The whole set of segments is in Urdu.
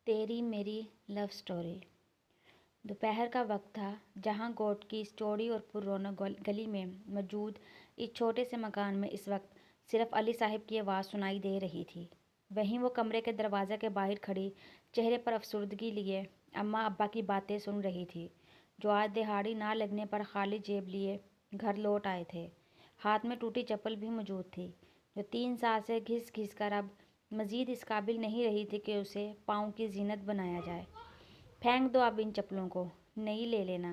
تیری میری لو سٹوری۔ دوپہر کا وقت تھا جہاں گوٹ کی اس چوڑی اور پر رونق گلی میں موجود اس چھوٹے سے مکان میں اس وقت صرف علی صاحب کی آواز سنائی دے رہی تھی۔ وہیں وہ کمرے کے دروازے کے باہر کھڑی چہرے پر افسردگی لیے اماں ابا کی باتیں سن رہی تھی، جو آج دہاڑی نہ لگنے پر خالی جیب لیے گھر لوٹ آئے تھے۔ ہاتھ میں ٹوٹی چپل بھی موجود تھی، جو 3 سال سے گھس گھس کر اب مزید اس قابل نہیں رہی تھی کہ اسے پاؤں کی زینت بنایا جائے۔ پھینک دو اب ان چپلوں کو، نئی لے لینا۔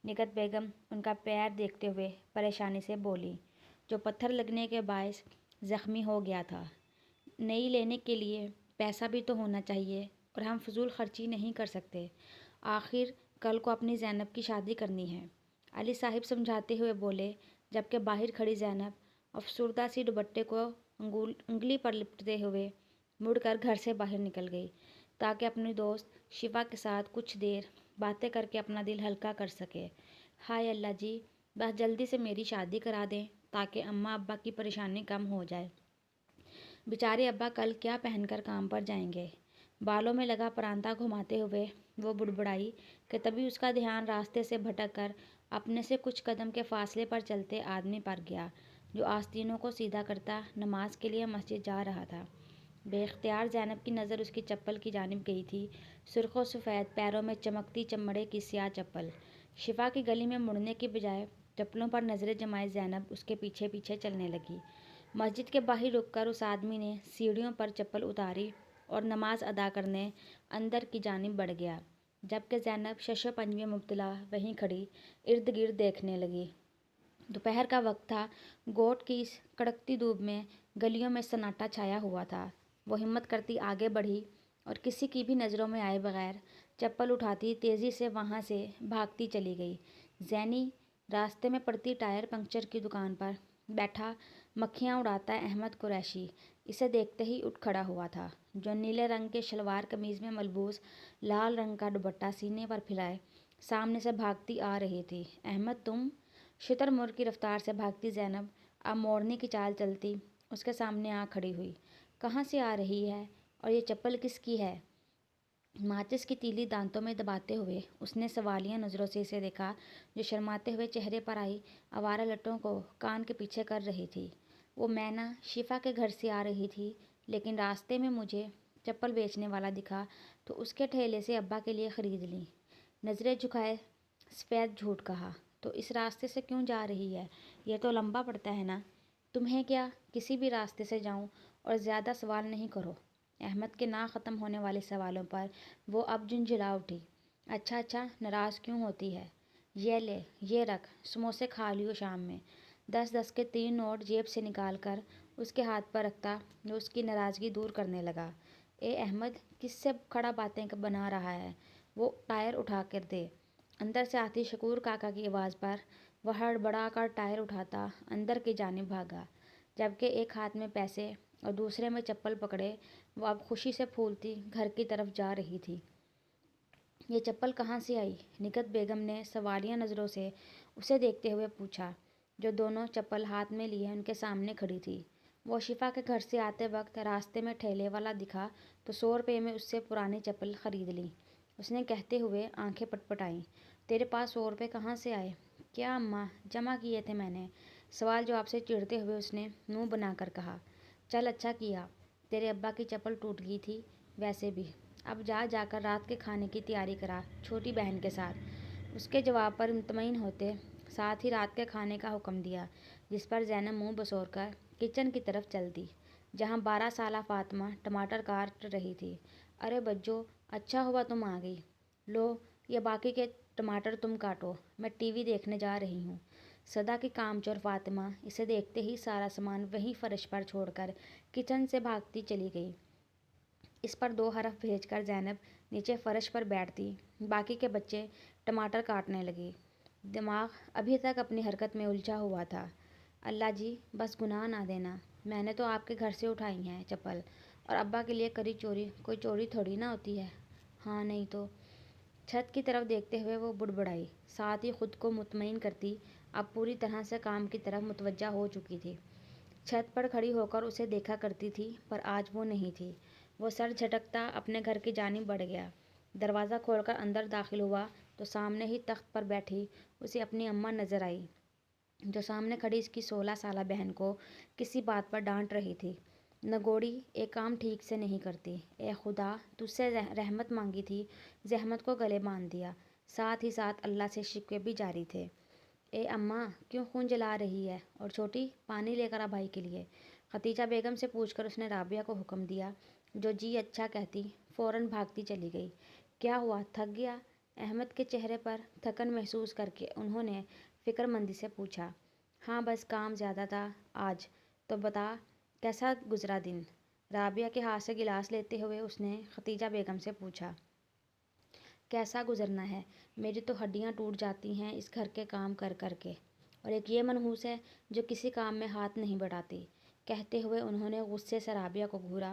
نگہت بیگم ان کا پیر دیکھتے ہوئے پریشانی سے بولی، جو پتھر لگنے کے باعث زخمی ہو گیا تھا۔ نئی لینے کے لیے پیسہ بھی تو ہونا چاہیے اور ہم فضول خرچی نہیں کر سکتے۔ آخر کل کو اپنی زینب کی شادی کرنی ہے، علی صاحب سمجھاتے ہوئے بولے، جبکہ باہر کھڑی زینب افسردہ سی دوپٹے کو انگلی پر لپٹتے ہوئے مڑ کر گھر سے باہر نکل گئی، تاکہ اپنی دوست شفا کے ساتھ کچھ دیر باتیں کر کے اپنا دل ہلکا کر سکے۔ ہائے اللہ جی، بس جلدی سے میری شادی کرا دیں تاکہ اماں ابا کی پریشانی کم ہو جائے۔ بیچارے ابا کل کیا پہن کر کام پر جائیں گے؟ بالوں میں لگا پراندہ گھماتے ہوئے وہ بڑبڑائی کہ تبھی اس کا دھیان راستے سے بھٹک کر اپنے سے کچھ قدم کے فاصلے پر چلتے آدمی پر گیا، جو آستینوں کو سیدھا کرتا نماز کے لیے مسجد جا رہا تھا۔ بے اختیار زینب کی نظر اس کی چپل کی جانب گئی تھی، سرخ و سفید پیروں میں چمکتی چمڑے کی سیاہ چپل۔ شفا کی گلی میں مڑنے کی بجائے چپلوں پر نظریں جمائے زینب اس کے پیچھے پیچھے چلنے لگی۔ مسجد کے باہر رک کر اس آدمی نے سیڑھیوں پر چپل اتاری اور نماز ادا کرنے اندر کی جانب بڑھ گیا، جبکہ زینب شش و پنج میں مبتلا وہیں کھڑی ارد گرد دیکھنے لگی۔ دوپہر کا وقت تھا، گوٹ کی اس کڑکتی دھوپ میں گلیوں میں سناٹا چھایا ہوا تھا۔ وہ ہمت کرتی آگے بڑھی اور کسی کی بھی نظروں میں آئے بغیر چپل اٹھاتی تیزی سے وہاں سے بھاگتی چلی گئی۔ زینی راستے میں پڑتی ٹائر پنکچر کی دکان پر بیٹھا مکھیاں اڑاتا احمد قریشی اسے دیکھتے ہی اٹھ کھڑا ہوا تھا، جو نیلے رنگ کے شلوار قمیض میں ملبوس لال رنگ کا دوپٹہ سینے پر پھیلائے سامنے سے بھاگتی آ رہی تھی۔ احمد تم؟ شتر مرغ کی رفتار سے بھاگتی زینب اب موڑنے کی چال چلتی اس کے سامنے آ کھڑی ہوئی۔ کہاں سے آ رہی ہے اور یہ چپل کس کی ہے؟ ماچس کی تیلی دانتوں میں دباتے ہوئے اس نے سوالیہ نظروں سے اسے دیکھا، جو شرماتے ہوئے چہرے پر آئی آوارہ لٹوں کو کان کے پیچھے کر رہی تھی۔ وہ مینا شفا کے گھر سے آ رہی تھی، لیکن راستے میں مجھے چپل بیچنے والا دکھا تو اس کے ٹھیلے سے ابا کے لیے خرید لی۔ نظریں جھکائے سفید جھوٹ کہا، تو اس راستے سے کیوں جا رہی ہے؟ یہ تو لمبا پڑتا ہے نا؟ تمہیں کیا کسی بھی راستے سے جاؤں اور زیادہ سوال نہیں کرو۔ احمد کے نہ ختم ہونے والے سوالوں پر وہ اب جھنجھلا اٹھی۔ اچھا اچھا، ناراض کیوں ہوتی ہے؟ یہ لے، یہ رکھ، سموسے کھا لیو شام میں۔ 10 کے 3 نوٹ جیب سے نکال کر اس کے ہاتھ پر رکھتا وہ اس کی ناراضگی دور کرنے لگا۔ اے احمد، کس سے کھڑا باتیں بنا رہا ہے؟ وہ ٹائر اٹھا کر دے۔ اندر سے آتی شکور کاکا کی آواز پر وہ ہڑبڑا کر ٹائر اٹھاتا اندر کی جانب بھاگا، جبکہ ایک ہاتھ میں پیسے اور دوسرے میں چپل پکڑے وہ اب خوشی سے پھولتی گھر کی طرف جا رہی تھی۔ یہ چپل کہاں سے آئی؟ نگہت بیگم نے سوالیہ نظروں سے اسے دیکھتے ہوئے پوچھا، جو دونوں چپل ہاتھ میں لیے ان کے سامنے کھڑی تھی۔ وہ شفا کے گھر سے آتے وقت راستے میں ٹھیلے والا دکھا تو 100 روپے میں اس سے پرانی چپل خرید لی، اس نے کہتے ہوئے آنکھیں پٹپٹائیں۔ تیرے پاس 100 روپے کہاں سے آئے؟ کیا اماں، جمع کیے تھے میں نے، سوال جواب سے چڑھتے ہوئے اس نے منہ بنا کر کہا۔ چل اچھا کیا، تیرے ابا کی چپل ٹوٹ گئی تھی ویسے بھی، اب جا کر رات کے کھانے کی تیاری کرا چھوٹی بہن کے ساتھ۔ اس کے جواب پر مطمئن ہوتے ساتھ ہی رات کے کھانے کا حکم دیا، جس پر زینب منہ بسور کر کچن کی طرف چل دی، جہاں 12 سالہ فاطمہ ٹماٹر کاٹ رہی تھی۔ ارے بجو، اچھا ہوا تم آ گئی، لو یہ باقی کے ٹماٹر تم کاٹو، میں ٹی وی دیکھنے جا رہی ہوں۔ سدا کی کامچور فاطمہ اسے دیکھتے ہی سارا سامان وہیں فرش پر چھوڑ کر کچن سے بھاگتی چلی گئی۔ اس پر 2 حرف بھیج کر زینب نیچے فرش پر بیٹھتی باقی کے بچے ٹماٹر کاٹنے لگی۔ دماغ ابھی تک اپنی حرکت میں الجھا ہوا تھا۔ اللہ جی، بس گناہ نہ دینا، میں نے تو آپ کے گھر سے اٹھائی ہیں چپل، اور ابا کے لیے کری چوری کوئی چوری تھوڑی نہ ہوتی ہے۔ ہاں نہیں تو؟ چھت کی طرف دیکھتے ہوئے وہ بڑبڑائی، ساتھ ہی خود کو مطمئن کرتی اب پوری طرح سے کام کی طرف متوجہ ہو چکی تھی۔ چھت پر کھڑی ہو کر اسے دیکھا کرتی تھی، پر آج وہ نہیں تھی۔ وہ سر جھٹکتا اپنے گھر کی جانب بڑھ گیا۔ دروازہ کھول کر اندر داخل ہوا تو سامنے ہی تخت پر بیٹھی اسے اپنی اماں نظر آئی، جو سامنے کھڑی اس کی 16 سالہ بہن کو کسی بات پر ڈانٹ رہی تھی۔ نگوڑی ایک کام ٹھیک سے نہیں کرتی، اے خدا تجھ سے رحمت مانگی تھی، زحمت کو گلے باندھ دیا۔ ساتھ ہی ساتھ اللہ سے شکوے بھی جاری تھے۔ اے اماں کیوں خون جلا رہی ہے؟ اور چھوٹی پانی لے کر آ بھائی کے لیے۔ ختیجہ بیگم سے پوچھ کر اس نے رابعہ کو حکم دیا، جو جی اچھا کہتی فوراً بھاگتی چلی گئی۔ کیا ہوا، تھک گیا؟ احمد کے چہرے پر تھکن محسوس کر کے انہوں نے فکر مندی سے پوچھا۔ ہاں بس کام زیادہ تھا آج۔ تو بتا کیسا گزرا دن؟ رابعہ کے ہاتھ سے گلاس لیتے ہوئے اس نے ختیجہ بیگم سے پوچھا۔ کیسا گزرنا ہے، میری تو ہڈیاں ٹوٹ جاتی ہیں اس گھر کے کام کر کر کے، اور ایک یہ منحوس ہے جو کسی کام میں ہاتھ نہیں بڑھاتی۔ کہتے ہوئے انہوں نے غصے سے رابعہ کو گھورا،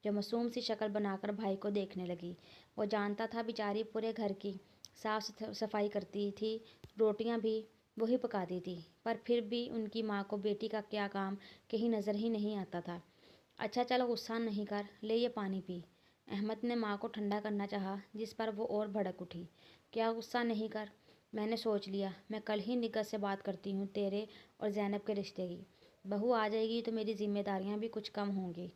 جو معصوم سی شکل بنا کر بھائی کو دیکھنے لگی۔ وہ جانتا تھا بیچاری پورے گھر کی صاف صفائی کرتی تھی، روٹیاں بھی وہی پکاتی تھی، پر پھر بھی ان کی ماں کو بیٹی کا کیا کام کہیں نظر ہی نہیں آتا تھا۔ اچھا چل غصہ نہیں کر، لے یہ پانی پی۔ احمد نے ماں کو ٹھنڈا کرنا چاہا، جس پر وہ اور بھڑک اٹھی۔ کیا غصہ نہیں کر؟ میں نے سوچ لیا، میں کل ہی نگہت سے بات کرتی ہوں تیرے اور زینب کے رشتے کی۔ بہو آ جائے گی تو میری ذمہ داریاں بھی کچھ کم ہوں گی۔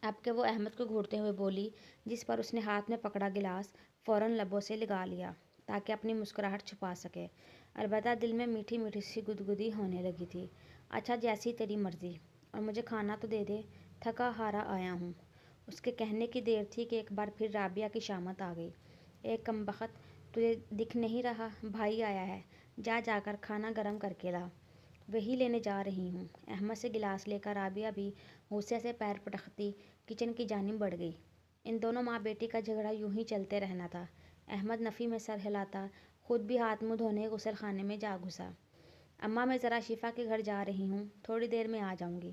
اب کہ وہ احمد کو گھورتے ہوئے بولی، جس پر اس نے ہاتھ میں پکڑا گلاس فوراً لبوں سے لگا لیا تاکہ اپنی مسکراہٹ چھپا سکے، البتہ دل میں میٹھی میٹھی سی گدگدی ہونے لگی تھی۔ اچھا جیسی تیری مرضی، اور مجھے کھانا تو دے دے، تھکا ہارا آیا ہوں۔ اس کے کہنے کی دیر تھی کہ ایک بار پھر رابعہ کی شامت آ گئی۔ اے کمبخت تجھے دکھ نہیں رہا بھائی آیا ہے، جا جا کر کھانا گرم کر کے لا۔ وہی لینے جا رہی ہوں۔ احمد سے گلاس لے کر رابعہ بھی غصے سے پیر پٹکتی کچن کی جانب بڑھ گئی۔ ان دونوں ماں بیٹی کا جھگڑا یوں ہی چلتے رہنا تھا۔ احمد نفی میں سر ہلاتا خود بھی ہاتھ منہ دھونے غسل خانے میں جا گھسا۔ اماں میں ذرا شفا کے گھر جا رہی ہوں، تھوڑی دیر میں آ جاؤں گی۔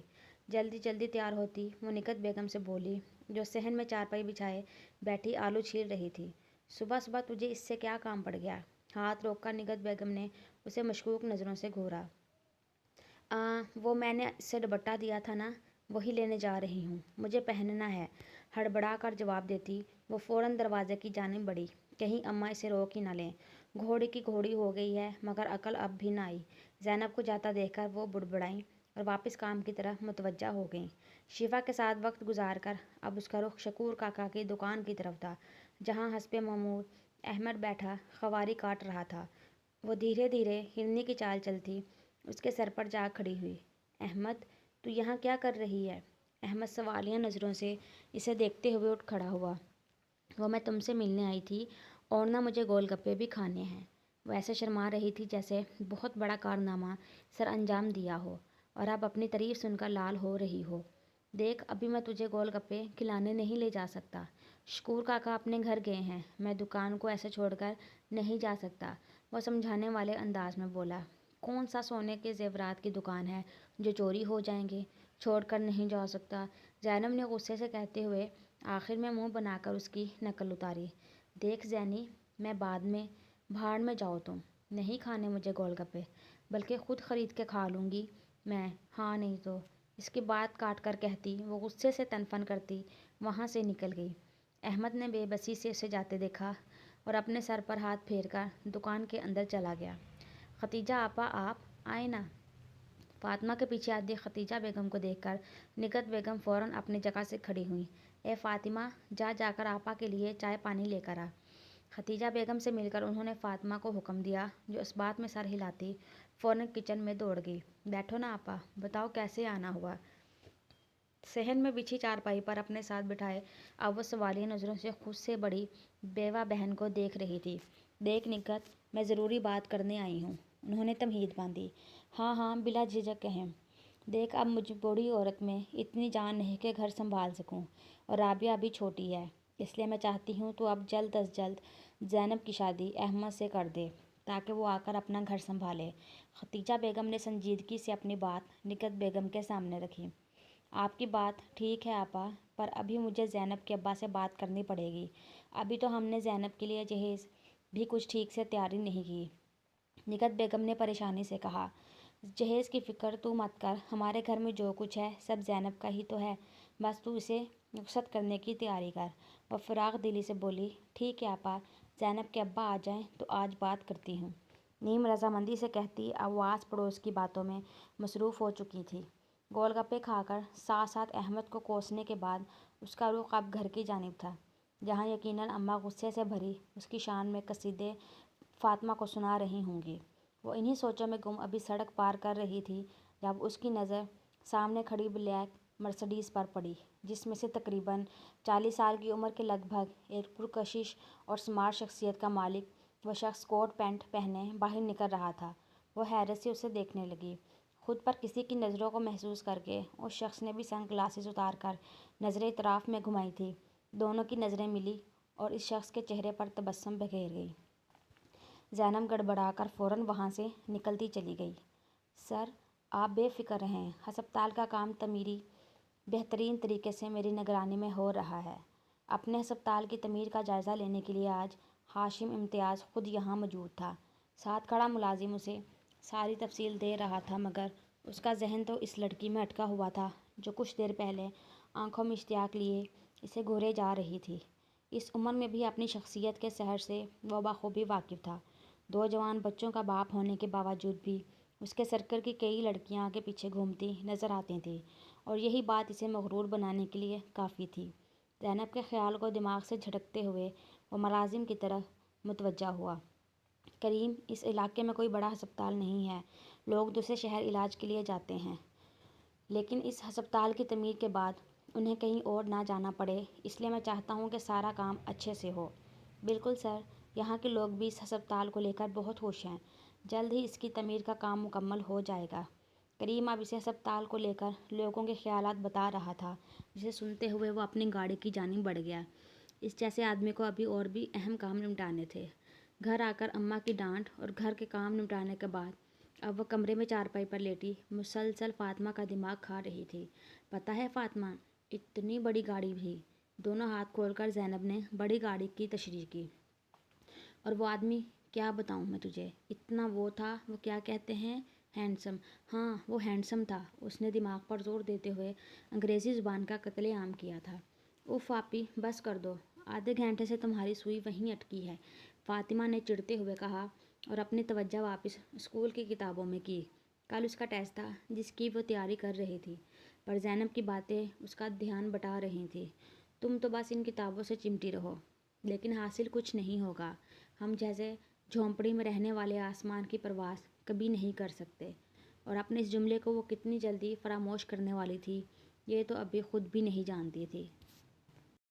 جلدی جلدی تیار ہوتی وہ نگہت بیگم سے بولی، جو صحن میں چارپائی بچھائے بیٹھی آلو چھیل رہی تھی۔ صبح صبح تجھے اس سے کیا کام پڑ گیا؟ ہاتھ روک کر نگہت بیگم نے اسے مشکوک نظروں سے گھورا۔ وہ میں نے اس سے دوپٹہ دیا تھا نا، وہی لینے جا رہی ہوں، مجھے پہننا ہے، ہڑبڑا کر جواب دیتی وہ فوراً دروازے کی جانب بڑھی، کہیں اماں اسے روک ہی نہ لیں۔ گھوڑی کی گھوڑی ہو گئی ہے مگر عقل اب بھی نہ آئی۔ زینب کو جاتا دیکھ کر وہ بڑبڑائیں اور واپس کام کی طرف متوجہ ہو گئیں۔ شفا کے ساتھ وقت گزار کر اب اس کا رخ شکور کاکا کی دکان کی طرف تھا، جہاں حسب معمول احمد بیٹھا خواری کاٹ رہا تھا۔ وہ دھیرے دھیرے ہرنی کی چال چلتی اس کے سر پر جا کھڑی ہوئی۔ احمد تو یہاں کیا کر رہی ہے؟ احمد سوالیہ نظروں سے اسے دیکھتے ہوئے اٹھ کھڑا ہوا۔ وہ میں تم سے ملنے آئی تھی، اور نہ مجھے گول گپے بھی کھانے ہیں۔ وہ ایسے شرما رہی تھی جیسے بہت بڑا کارنامہ سر انجام دیا ہو اور اب اپنی تعریف سن کر لال ہو رہی ہو۔ دیکھ ابھی میں تجھے گول گپے کھلانے نہیں لے جا سکتا، شکور کاکا اپنے گھر گئے ہیں، میں دکان کو ایسے چھوڑ کر نہیں جا سکتا۔ وہ سمجھانے والے انداز میں بولا۔ کون سا سونے کے زیورات کی دکان ہے جو چوری ہو جائیں گے؟ چھوڑ کر نہیں جا سکتا، زینب نے غصے سے کہتے ہوئے آخر میں منہ بنا کر اس کی نقل اتاری۔ دیکھ زینی، میں بعد میں، بھاڑ میں جاؤ تم، نہیں کھانے مجھے گول گپے، بلکہ خود خرید کے کھا لوں گی میں، ہاں نہیں تو۔ اس کی بات کاٹ کر کہتی وہ غصے سے تن کرتی وہاں سے نکل گئی۔ احمد نے بے بسی سے اسے جاتے دیکھا اور اپنے سر پر ہاتھ پھیر کر دکان کے اندر چلا گیا۔ ختیجہ آپا آپ آئے نا؟ فاطمہ کے پیچھے آتی ختیجہ بیگم کو دیکھ کر نگہت بیگم فوراً اپنی جگہ سے کھڑی ہوئیں۔ اے فاطمہ جا جا کر آپا کے لیے چائے پانی لے کر آ۔ ختیجہ بیگم سے مل کر انہوں نے فاطمہ کو حکم دیا، جو اس بات میں سر ہلاتی فوراً کچن میں دوڑ گئی۔ بیٹھو نا آپا، بتاؤ کیسے آنا ہوا؟ صحن میں بچھی چارپائی پر اپنے ساتھ بٹھائے اب وہ سوالیہ نظروں سے خود سے بڑی بیوہ بہن کو دیکھ رہی تھی۔ دیکھ نگہت، میں ضروری بات کرنے آئی ہوں، انہوں نے تمہید باندھی۔ ہاں ہاں بلا جھجک کہیں۔ دیکھ اب مجھ بوڑھی عورت میں اتنی جان نہیں کہ گھر سنبھال سکوں، اور رابعہ ابھی چھوٹی ہے، اس لیے میں چاہتی ہوں تو اب جلد از جلد زینب کی شادی احمد سے کر دے تاکہ وہ آ کر اپنا گھر سنبھالے۔ ختیجہ بیگم نے سنجیدگی سے اپنی بات نگہت بیگم کے سامنے رکھی۔ آپ کی بات ٹھیک ہے آپا، پر ابھی مجھے زینب کے ابا سے بات کرنی پڑے گی، ابھی تو ہم نے زینب کے لیے جہیز بھی کچھ ٹھیک سے تیاری نہیں کی۔ نگہت بیگم نے پریشانی سے کہا۔ جہیز کی فکر تو مت کر، ہمارے گھر میں جو کچھ ہے سب زینب کا ہی تو ہے، بس تو اسے رخصت کرنے کی تیاری کر۔ وہ فراغ دلی سے بولی، ٹھیک ہے آپا، زینب کے ابا آ جائیں تو آج بات کرتی ہوں۔ نیم رضامندی سے کہتی اب وہ آس پڑوس کی باتوں میں مصروف ہو چکی تھی۔ گول گپے کھا کر ساتھ ساتھ احمد کو کوسنے کے بعد اس کا رخ اب گھر کی جانب تھا، جہاں یقیناً اماں غصے سے بھری اس کی شان میں قصیدے فاطمہ کو سنا رہی ہوں گی۔ وہ انہی سوچوں میں گم ابھی سڑک پار کر رہی تھی جب اس کی نظر سامنے کھڑی بلیک مرسڈیز پر پڑی، جس میں سے تقریباً 40 سال کی عمر کے لگ بھگ ایک پرکشش اور سمارٹ شخصیت کا مالک وہ شخص کوٹ پینٹ پہنے باہر نکل رہا تھا۔ وہ حیرت سے اسے دیکھنے لگی۔ خود پر کسی کی نظروں کو محسوس کر کے اس شخص نے بھی سن گلاسز اتار کر نظریں اطراف میں گھمائی تھیں۔ دونوں کی نظریں ملی اور اس شخص کے چہرے پر تبسم بکھیر گئی۔ زینب گڑبڑا کر فوراً وہاں سے نکلتی چلی گئی۔ سر، آپ بے فکر رہیں، ہسپتال کا کام تعمیری بہترین طریقے سے میری نگرانی میں ہو رہا ہے۔ اپنے ہسپتال کی تعمیر کا جائزہ لینے کے لیے آج ہاشم امتیاز خود یہاں موجود تھا۔ ساتھ کھڑا ملازم اسے ساری تفصیل دے رہا تھا، مگر اس کا ذہن تو اس لڑکی میں اٹکا ہوا تھا جو کچھ دیر پہلے آنکھوں میں اشتیاق لیے اسے گھورے جا رہی تھی۔ اس عمر میں بھی اپنی شخصیت کے سحر سے وہ بخوبی واقف تھا۔ 2 جوان بچوں کا باپ ہونے کے باوجود بھی اس کے سرکل کی کئی لڑکیاں آگے پیچھے گھومتی نظر آتی تھیں، اور یہی بات اسے مغرور بنانے کے لیے کافی تھی۔ زینب کے خیال کو دماغ سے جھٹکتے ہوئے وہ ملازم کی طرف متوجہ ہوا۔ کریم، اس علاقے میں کوئی بڑا ہسپتال نہیں ہے، لوگ دوسرے شہر علاج کے لیے جاتے ہیں، لیکن اس ہسپتال کی تعمیر کے بعد انہیں کہیں اور نہ جانا پڑے، اس لیے میں چاہتا ہوں کہ سارا کام اچھے سے ہو۔ بالکل سر، یہاں کے لوگ بھی اس ہسپتال کو لے کر بہت خوش ہیں، جلد ہی اس کی تعمیر کا کام مکمل ہو جائے گا۔ کریم اب اسے ہسپتال کو لے کر لوگوں کے خیالات بتا رہا تھا، جسے سنتے ہوئے وہ اپنی گاڑی کی جانب بڑھ گیا۔ اس جیسے آدمی کو ابھی اور بھی اہم کام نمٹانے تھے۔ گھر آ کر اماں کی ڈانٹ اور گھر کے کام نمٹانے کے بعد اب وہ کمرے میں چارپائی پر لیٹی مسلسل فاطمہ کا دماغ کھا رہی تھی۔ پتہ ہے فاطمہ، اتنی بڑی گاڑی بھی؟ دونوں ہاتھ کھول کر زینب نے بڑی گاڑی کی تشریح کی۔ اور وہ آدمی، کیا بتاؤں میں تجھے، اتنا وہ تھا، وہ کیا کہتے ہیں، ہینڈسم۔ ہاں، وہ ہینڈسم تھا۔ اس نے دماغ پر زور دیتے ہوئے انگریزی زبان کا قتل عام کیا تھا۔ اف آپی، بس کر دو، آدھے گھنٹے سے تمہاری سوئی وہیں اٹکی ہے، فاطمہ نے چڑھتے ہوئے کہا اور اپنی توجہ واپس اسکول کی کتابوں میں کی۔ کل اس کا ٹیسٹ تھا جس کی وہ تیاری کر رہی تھی، پر زینب کی باتیں اس کا دھیان بٹا رہی تھیں۔ تم تو بس ان کتابوں سے چمٹی رہو، لیکن حاصل کچھ نہیں ہوگا۔ ہم جیسے جھونپڑی میں رہنے والے آسمان کی پرواز کبھی نہیں کر سکتے۔ اور اپنے اس جملے کو وہ کتنی جلدی فراموش کرنے والی تھی، یہ تو ابھی خود بھی نہیں جانتی تھی۔